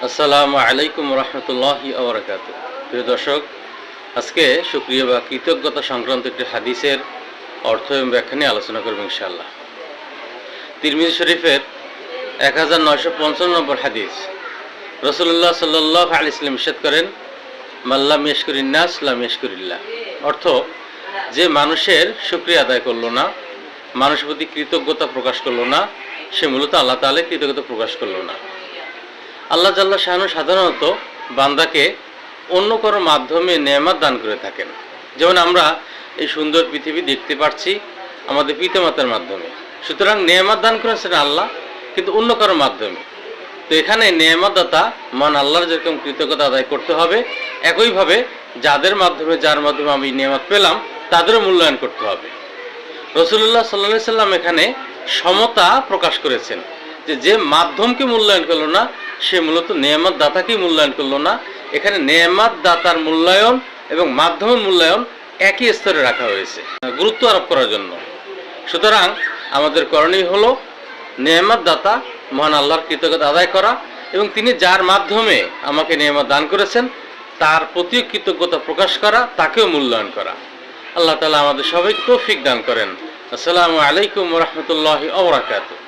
আসসালামু আলাইকুম রহমতুল্লাহি ওয়া বারাকাতুহু। প্রিয় দর্শক, আজকে শুকরিয়া বা কৃতজ্ঞতা সংক্রান্ত একটি হাদিসের অর্থ এবং ব্যাখ্যা নিয়ে আলোচনা করব ইনশাআল্লাহ। তিরমিজি শরীফের 1955 নম্বর হাদিস, রাসূলুল্লাহ সাল্লাল্লাহু আলাইহি ওয়াসাল্লাম ইরশাদ করেন, মাল্লাম ইয়াশকুরিন নাস লাম ইয়াশকুরিল্লাহ। অর্থ, যে মানুষের শুকরিয়া আদায় করলো না, মানুষের প্রতি কৃতজ্ঞতা প্রকাশ করলো না, সে মূলত আল্লাহ তাআলা কৃতজ্ঞতা প্রকাশ করলো না। আল্লাহ জাল্লা শানু সাধারণত বান্দাকে অন্য কারোর মাধ্যমে নেয়ামত দান করে থাকেন। যেমন আমরা এই সুন্দর পৃথিবী দেখতে পাচ্ছি আমাদের পিতামাতার মাধ্যমে। সুতরাং নেয়ামত দান করেছেন আল্লাহ, কিন্তু অন্য কারোর মাধ্যমে। তো এখানে নেয়ামত দাতা মান আল্লাহর যেরকম কৃতজ্ঞতা আদায় করতে হবে, একইভাবে যার মাধ্যমে আমি নেয়ামত পেলাম তাদেরও মূল্যায়ন করতে হবে। রাসূলুল্লাহ সাল্লাল্লাহু আলাইহি সাল্লাম এখানে সমতা প্রকাশ করেছেন, যে মাধ্যমকে মূল্যায়ন করলো না সে মূলত নেয়ামত দাতাকেই মূল্যায়ন করলো না। এখানে নেয়ামত দাতার মূল্যায়ন এবং মাধ্যমের মূল্যায়ন একই স্তরে রাখা হয়েছে গুরুত্ব আরোপ করার জন্য। সুতরাং আমাদের করণীয় হলো নেয়ামত দাতা মহান আল্লাহর কৃতজ্ঞতা আদায় করা এবং তিনি যার মাধ্যমে আমাকে নেয়ামত দান করেছেন তার প্রতি কৃতজ্ঞতা প্রকাশ করা, তাকেও মূল্যায়ন করা। আল্লাহ তাআলা আমাদের সবাইকে তৌফিক দান করেন। আসসালামু আলাইকুম ওয়া রাহমাতুল্লাহি ওয়া বারাকাতুহু।